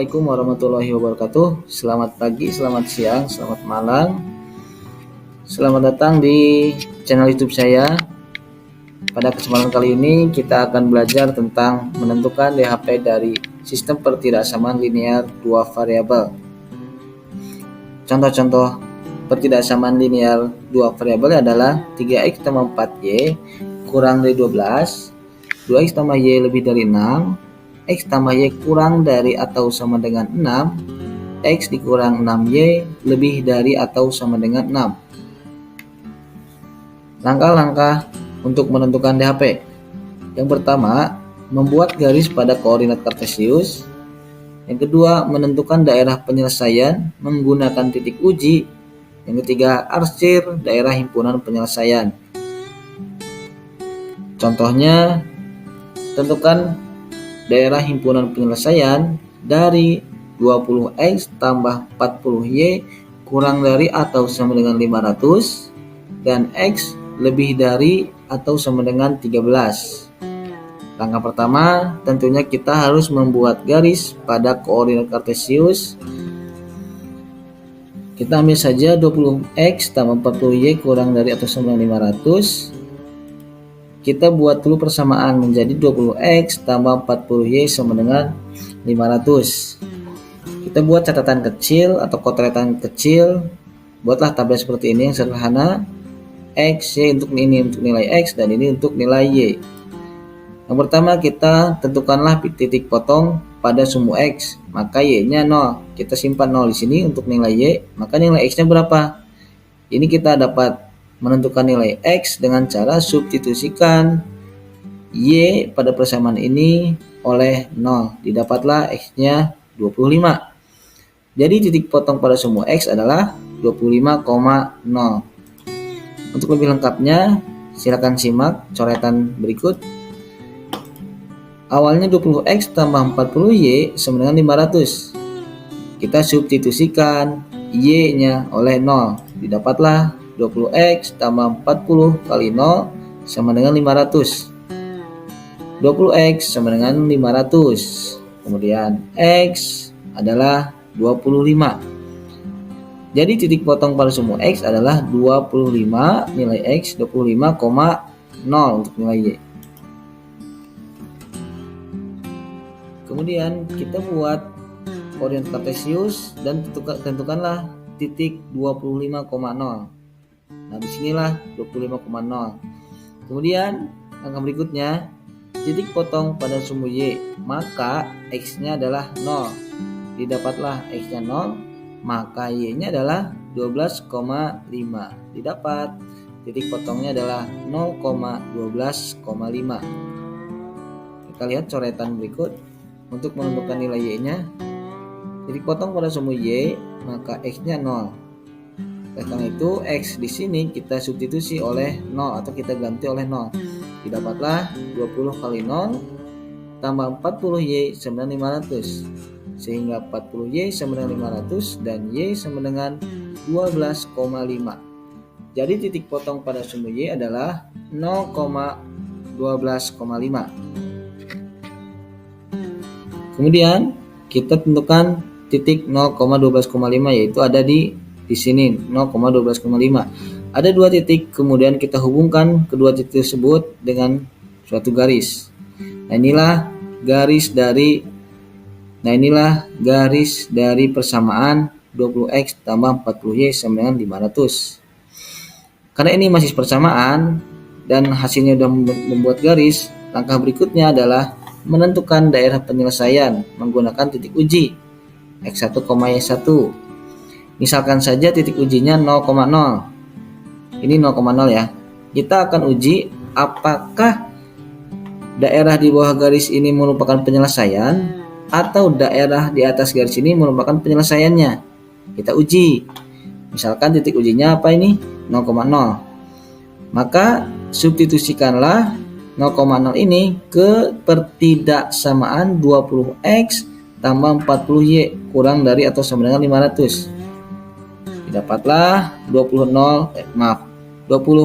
Assalamualaikum warahmatullahi wabarakatuh. Selamat pagi, selamat siang, selamat malam. Selamat datang di channel YouTube saya. Pada kesempatan kali ini kita akan belajar tentang menentukan DHP dari sistem pertidaksamaan linear dua variabel. Contoh-contoh pertidaksamaan linear dua variabel adalah 3x tambah 4y kurang dari 12, 2x tambah y lebih dari 6, X tambah Y kurang dari atau sama dengan 6, X dikurang 6Y lebih dari atau sama dengan 6. Langkah-langkah untuk menentukan DHP. Yang pertama, membuat garis pada koordinat kartesius. Yang kedua, menentukan daerah penyelesaian menggunakan titik uji. Yang ketiga, arsir daerah himpunan penyelesaian. Contohnya, tentukan daerah himpunan penyelesaian dari 20x tambah 40y kurang dari atau sama dengan 500 dan x lebih dari atau sama dengan 13. Langkah pertama, tentunya kita harus membuat garis pada koordinat kartesius. Kita ambil saja 20x tambah 40y kurang dari atau sama dengan 500. Kita buat dulu persamaan menjadi 20x tambah 40y sama dengan 500. Kita buat catatan kecil atau kotretan kecil. Buatlah tabel seperti ini yang sederhana. X, Y untuk ini untuk nilai X dan ini untuk nilai Y. Yang pertama kita tentukanlah titik potong pada sumbu X. Maka Y-nya 0. Kita simpan 0 di sini untuk nilai Y. Maka nilai X-nya berapa? Ini kita dapat menentukan nilai X dengan cara substitusikan Y pada persamaan ini oleh 0. Didapatlah X-nya 25. Jadi titik potong pada sumbu X adalah 25,0. Untuk lebih lengkapnya, silakan simak coretan berikut. Awalnya 20x tambah 40y sama dengan 500. Kita substitusikan Y-nya oleh 0. Didapatlah 20x tambah 40 kali 0 sama dengan 500. 20x sama dengan 500. Kemudian X adalah 25. Jadi titik potong pada sumbu X adalah 25, nilai X 25,0 untuk nilai Y. Kemudian kita buat koordinat kartesius dan tentukanlah titik 25,0. Nah, disinilah 25,0. Kemudian langkah berikutnya, titik potong pada sumbu Y, maka X-nya adalah 0. Didapatlah X-nya 0, maka Y-nya adalah 12,5. Didapat titik potongnya adalah 0,12,5. Kita lihat coretan berikut untuk menentukan nilai Y-nya. Titik potong pada sumbu Y, maka X-nya 0. Karena itu X di sini kita substitusi oleh 0 atau kita ganti oleh 0. Didapatlah 20 kali 0 tambah 40y sama dengan 500. Sehingga 40y sama dengan 500 dan Y sama dengan 12,5. Jadi titik potong pada sumbu Y adalah 0,12,5. Kemudian kita tentukan titik 0,12,5 yaitu ada di sini 0,12,5. Ada dua titik, kemudian kita hubungkan kedua titik tersebut dengan suatu garis. Nah, inilah garis dari persamaan 20x tambah 40y sama dengan 500. Karena ini masih persamaan dan hasilnya sudah membuat garis, langkah berikutnya adalah menentukan daerah penyelesaian menggunakan titik uji x1, y1. Misalkan saja titik ujinya 0,0. Ini 0,0 ya. Kita akan uji apakah daerah di bawah garis ini merupakan penyelesaian atau daerah di atas garis ini merupakan penyelesaiannya. Kita uji. Misalkan titik ujinya apa ini? 0,0. Maka substitusikanlah 0,0 ini ke pertidaksamaan 20x tambah 40y kurang dari atau sama dengan 500. Dapatlah 20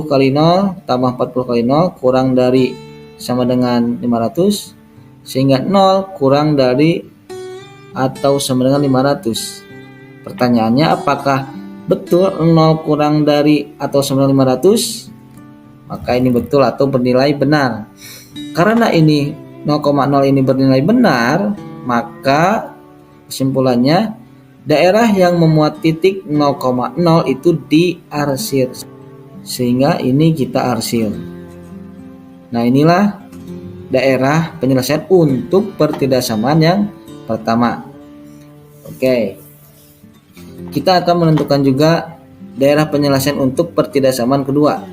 kali 0 tambah 40 kali 0 kurang dari sama dengan 500, sehingga 0 kurang dari atau sama dengan 500. Pertanyaannya, apakah betul 0 kurang dari atau sama dengan 500? Maka ini betul atau bernilai benar. Karena ini 0,0 ini bernilai benar, maka kesimpulannya daerah yang memuat titik 0,0 itu diarsir. Sehingga ini kita arsir. Nah, inilah daerah penyelesaian untuk pertidaksamaan yang pertama. Oke. Kita akan menentukan juga daerah penyelesaian untuk pertidaksamaan kedua.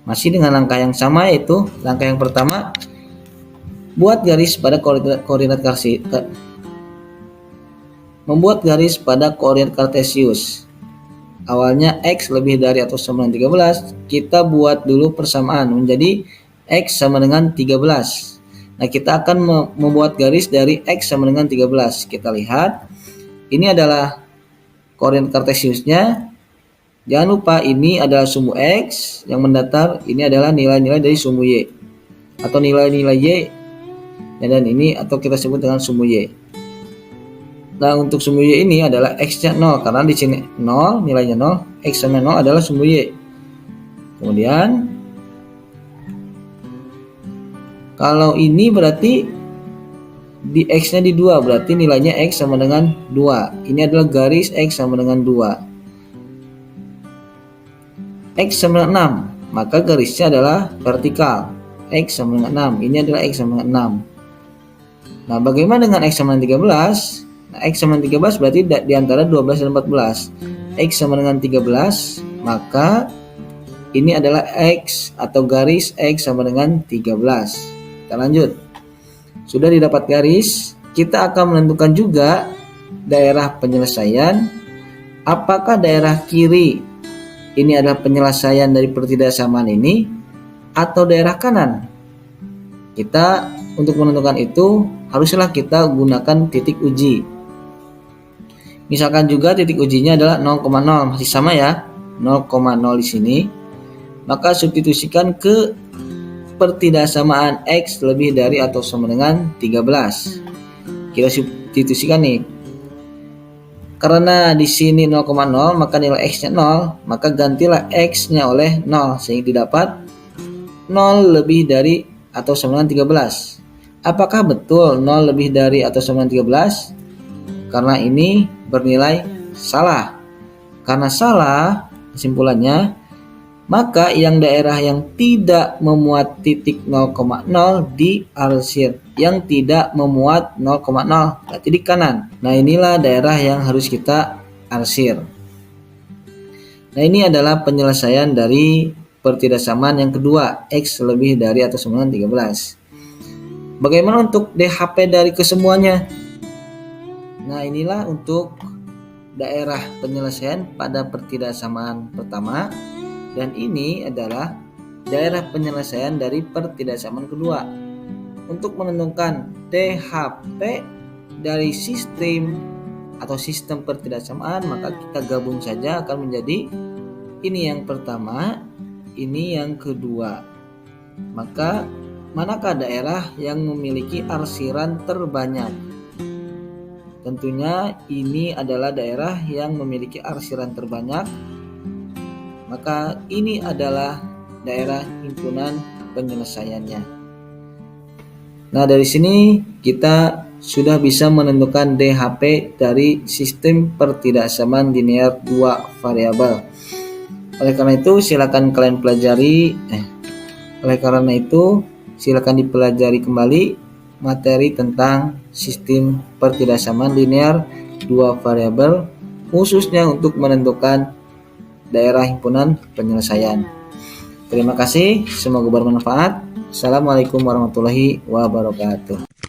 Masih dengan langkah yang sama, yaitu langkah yang pertama, buat garis pada koordinat kartesius. Membuat garis pada koordinat kartesius. Awalnya X lebih dari atau sama dengan 13, kita buat dulu persamaan menjadi X sama dengan 13. Nah, kita akan membuat garis dari X sama dengan 13. Kita lihat, ini adalah koordinat kartesiusnya. Jangan lupa ini adalah sumbu X yang mendatar, ini adalah nilai-nilai dari sumbu Y atau nilai-nilai Y, dan ini atau kita sebut dengan sumbu Y. Nah, untuk sumbu Y ini adalah X-nya 0 karena di sini 0, nilainya 0, X sama 0 adalah sumbu Y. Kemudian kalau ini berarti di X-nya di 2, berarti nilainya X sama dengan 2. Ini adalah garis X sama dengan 2. X sama dengan 6, maka garisnya adalah vertikal. X sama dengan 6, ini adalah X sama dengan 6. Nah, bagaimana dengan X sama dengan 13? Nah, X sama dengan 13 berarti di antara 12 dan 14. X sama dengan 13, maka ini adalah X atau garis X sama dengan 13. Kita lanjut. Sudah didapat garis, kita akan menentukan juga daerah penyelesaian. Apakah daerah kiri ini adalah penyelesaian dari pertidaksamaan ini atau daerah kanan? Kita untuk menentukan itu haruslah kita gunakan titik uji. Misalkan juga titik ujinya adalah 0,0, masih sama ya, 0,0 di sini. Maka substitusikan ke pertidaksamaan X lebih dari atau sama dengan 13. Kita substitusikan nih. Karena di sini 0,0, maka nilai X-nya 0, maka gantilah X-nya oleh 0 sehingga didapat 0 lebih dari atau sama dengan 13. Apakah betul 0 lebih dari atau sama dengan 13? Karena ini bernilai salah. Karena salah, kesimpulannya, maka yang daerah yang tidak memuat titik 0,0 diarsir. Yang tidak memuat 0,0 berarti di kanan. Nah, inilah daerah yang harus kita arsir. Nah, ini adalah penyelesaian dari pertidaksamaan yang kedua, X lebih dari atau sama dengan 13. Bagaimana untuk DHP dari kesemuanya? Nah, inilah untuk daerah penyelesaian pada pertidaksamaan pertama, dan ini adalah daerah penyelesaian dari pertidaksamaan kedua. Untuk menentukan DHP dari sistem atau sistem pertidaksamaan, maka kita gabung saja akan menjadi ini yang pertama, ini yang kedua. Maka manakah daerah yang memiliki arsiran terbanyak? Tentunya ini adalah daerah yang memiliki arsiran terbanyak. Maka ini adalah daerah himpunan penyelesaiannya. Nah, dari sini kita sudah bisa menentukan DHP dari sistem pertidaksamaan linear 2 variabel. Oleh karena itu silakan dipelajari kembali materi tentang sistem pertidaksamaan linear 2 variabel, khususnya untuk menentukan daerah himpunan penyelesaian. Terima kasih, semoga bermanfaat. Assalamualaikum warahmatullahi wabarakatuh.